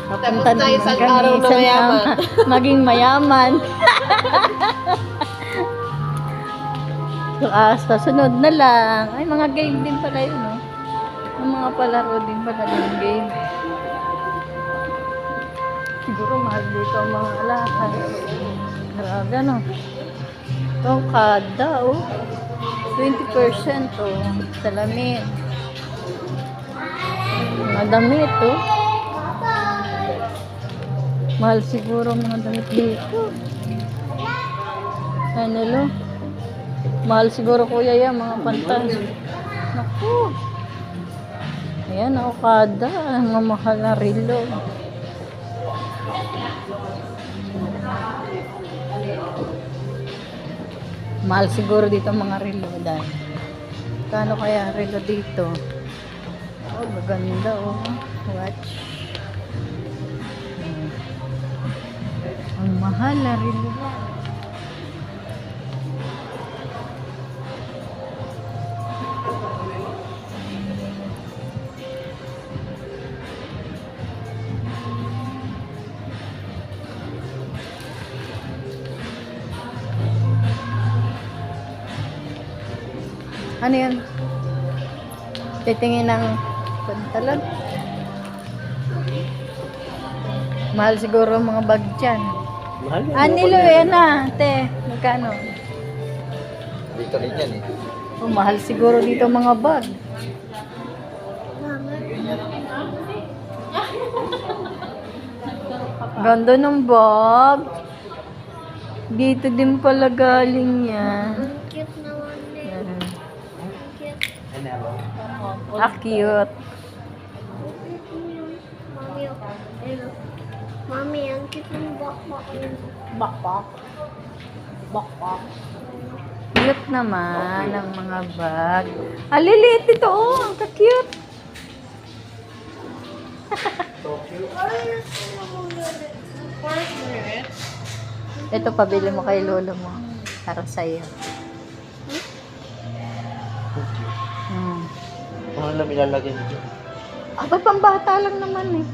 Napunta Tapos na naman isang kami araw na isang mayaman. maging mayaman. So, sa sunod na lang. Ay, mga game din pala yun, no? Ang mga palaro din pala ng game. Siguro mahal dito ang mga alahas. Grabe, no? Ito, kada, oh. 20%, oh. Salamin. Mga damit, oh. Mahal siguro mga damit dito. Ano, lo? Mahal siguro kuya yan, mga pantas. Naku. Ayan, kada. Mga mahal na relo. Mahal siguro dito mga relo dahil. Kano kaya relo dito? Oh, maganda, oh. Watch. Ang mahal na relo. Ano yun? Titingin ng pantalon. Mahal siguro ang mga bag dyan. Mahal yan. Anilo yan na, te. Magkano? Dito rin yan eh. Oh, mahal siguro dito mga bag. Ganda ng bag. Dito din pala galing yan. Cute naman eh. Cute. Ah, cute. Mami, ayun. Mami, ang cute ng bakbak yun. Bakbak. Bakbak. Cute naman ang mga bag. Ah, liliit ito, oh. Ang cute. Ito, pabili mo kay lolo mo. Para sa'yo. Mahal na nilalagay dito. Aba, pambata lang naman eh.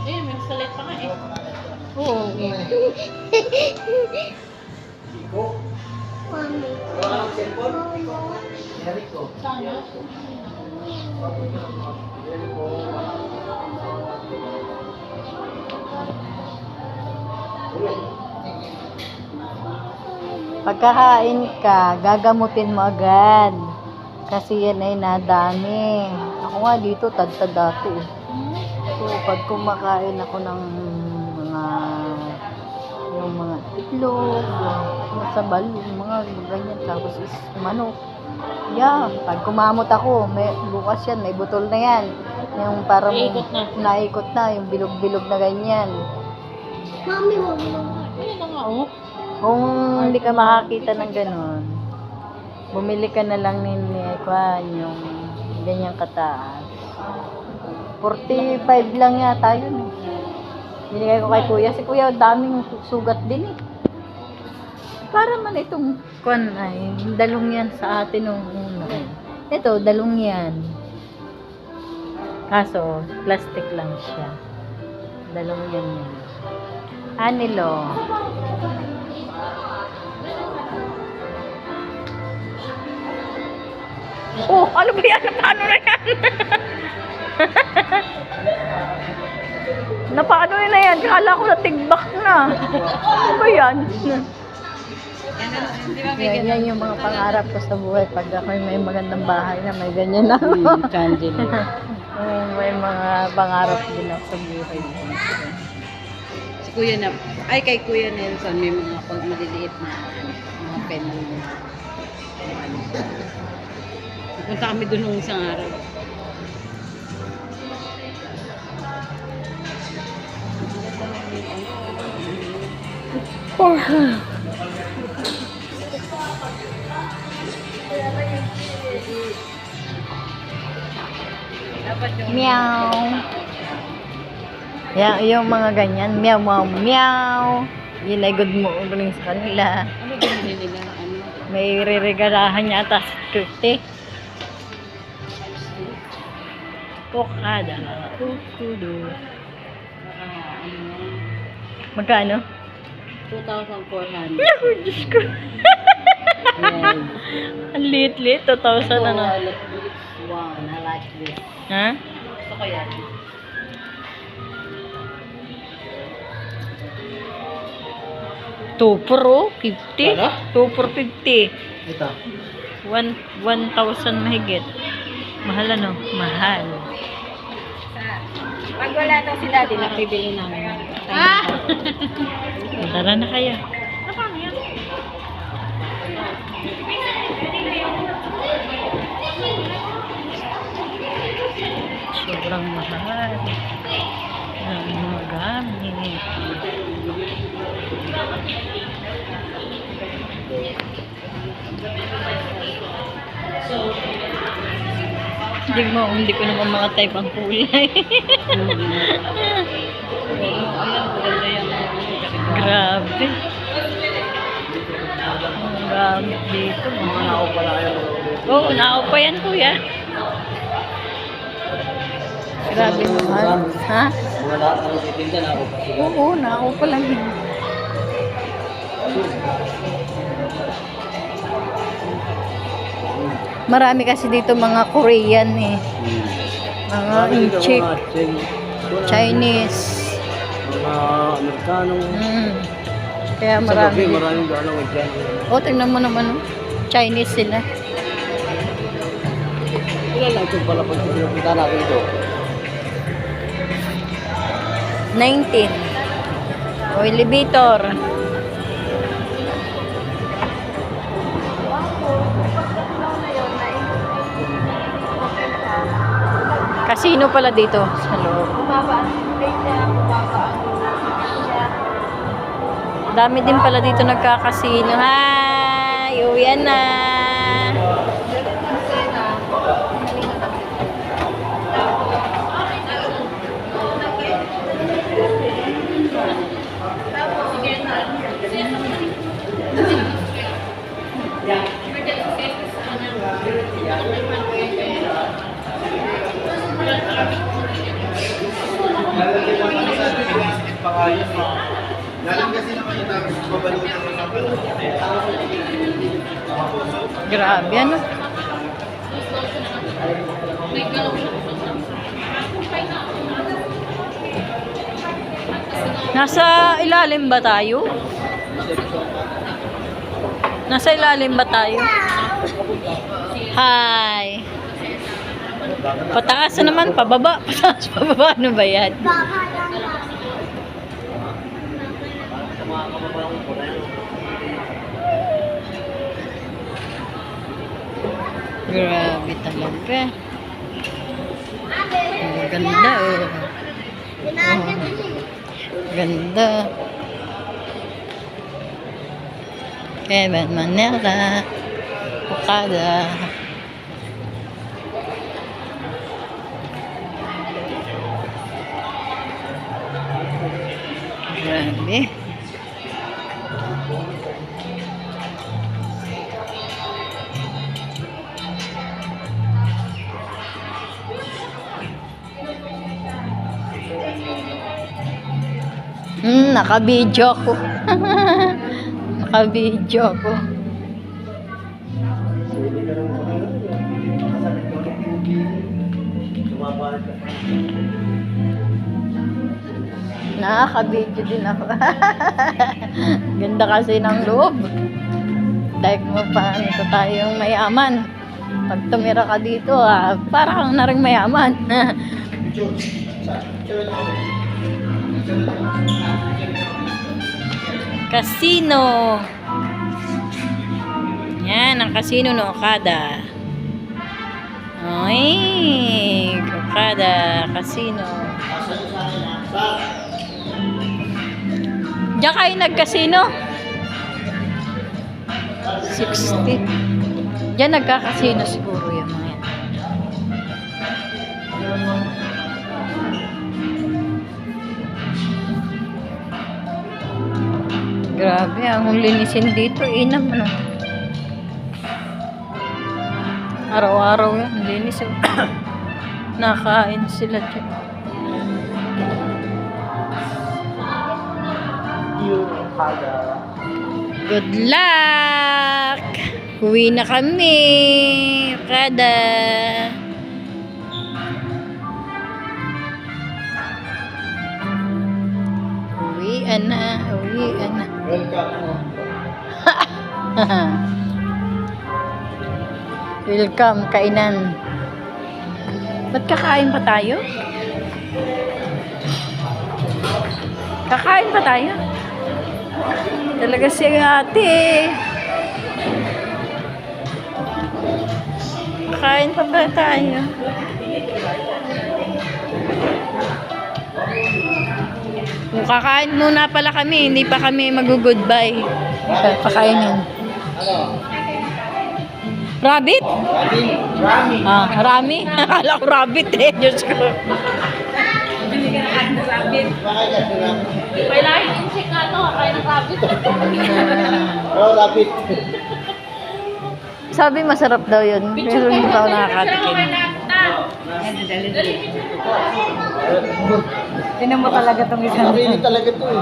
Eh, may salit pa nga eh. Oo. Mami. Sana. Pagkakain ka, gagamutin mo agad. Kasi yan ay nadami. Ako nga dito, tad-tad dati eh. So, pag kumakain ako ng yung mga itlog, yung sabal, yung mga ganyan, tapos is manok. Yeah, pag kumamot ako, bukas yan, may butol na yan. Yung parang naikot na, yung bilog-bilog na ganyan. Mami, wag mo. Ayun na nga, oh. Kung hindi ka makakita ng ganun, bumili ka na lang yung ganyang kataas. 45 lang yata yun eh. Binigay ko kay kuya. Si kuya, daming sugat din eh. Para man itong kwan ay, dalong yan sa atin nung una. Ito, dalong yan. Kaso, plastic lang siya. Dalong yan yan. Anilo. Oh, ano ba yan? Paano na yan? Napaano na yan? Kala ko natigbak na. Ano ba yan? Yan yung mga pangarap ko sa buhay. Pag ako may magandang bahay na may ganyan na. May mga pangarap din ako sa buhay. Si Kuya na, ay kay Kuya Nelson may mga maliliit na mga pen. Punta kami doon nung isang araw. Meow. Yan, yung mga ganyan. Meow, meow, meow. Yun ay good morning sa kanila. Ano binili nila? Ano? May re-regalahan yata sa 30. Kokada. Kukudo. Magkano? 2,400. Naku, Diyos ko. Yes. Ang liit-liit. 2,000 ano. Oh, look, this one. I like this. Ha? Gusto ko yan. Two for 50? Ano? 2 for 50. Ito. 1,000 mahigit. Mahal ano? Mahal. Pag wala daw si daddy, napibili namin. Tara na kaya. Sobrang mahal. Ang mga gamit. Hindi ko naman mga type ang kulay. Ayan, maganda yan. Grabe. Ang gamit dito. Mga nao pala kayo. Oo, nao pa yan, kuya. Grabe mahal. Ha? Mga lahat ng titinda na ako. Oo, nao pa lang yun. Marami kasi dito mga Korean eh. Mga Inchik, Chinese. Mga Amerikanong. Kaya Sa marami. gabi, maraming gano'n dyan. O, tingnan mo naman. Oh. Chinese sila. Ilan lang ito pala pag pinupunta natin ito. 19. O, elevator. Casino pala dito sa loob. Dami din pala dito nagkakasino. Hi! Uwian na! Grabe, ano? Nasa ilalim ba tayo? Nasa ilalim ba tayo? Hi! Pataas na naman, pababa. Pataas, pababa. Ano ba yan? Grabe talaga. Ang ganda oh. Ganda. Kevin Manila. Okada. Grabe. Naka-video ko. Naka-video ko. Nakaka-video din ako. Ganda kasi ng loob. Dahil mo pa ito tayong mayaman. Pag tumira ka dito, para kang na rin mayaman. Casino. Yan, ang casino ng Okada. Ay, Okada, casino. Diyan kayo nagkasino? 60. Diyan nagkakasino siguro yung mga yan. Grabe, ang linisin dito. Inam, ano. Araw-araw yan. Linis. Nakain sila dyan. you, Hada. Good luck! Uwi na kami. Kada. Uwian na. Uwian na. Welcome. Welcome, kainan. Ba't kakain pa tayo? Kakain pa tayo? Talaga si ate. Kakain pa ba tayo? Kung kakain muna pala kami, hindi pa kami mag-goodbye. Pakainin. Rabbit? Rami. Ah, rami? Akala ko rabbit eh. Diyos ko. Oh, Rapid. Sabi masarap daw yun. Pero hindi pa ako nakakatikim. Tinan mo talaga itong isang. Sarili talaga to eh.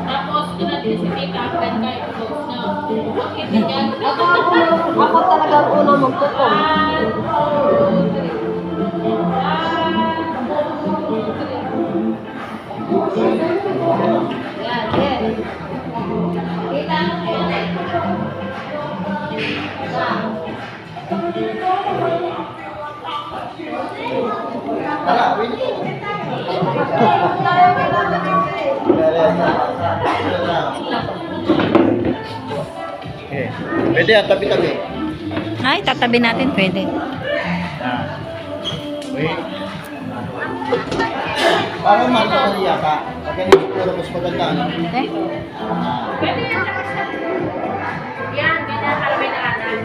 Tapos, pinatid si Tita, then kayo close na. Bakit yan? Ako talaga una magpupong. Tara, wait. Okay. Pwede yan, tabi-tabi. Ay, tatabi natin pwede. Wait. Parang mahal ka yata. Pag ganito puro mas maganda. Ano? Okay? Yan, ganyan para may naanan.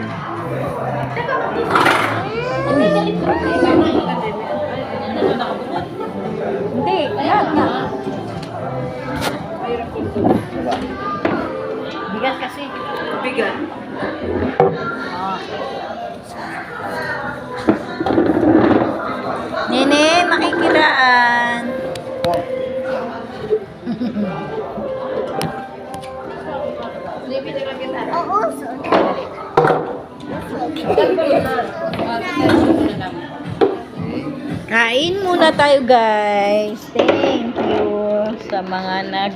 Hindi, lahat na. Bigat kasi. Bigat. Ah. Nene, makikiraan. Oo, Kain muna tayo guys. Thank you sa mga nag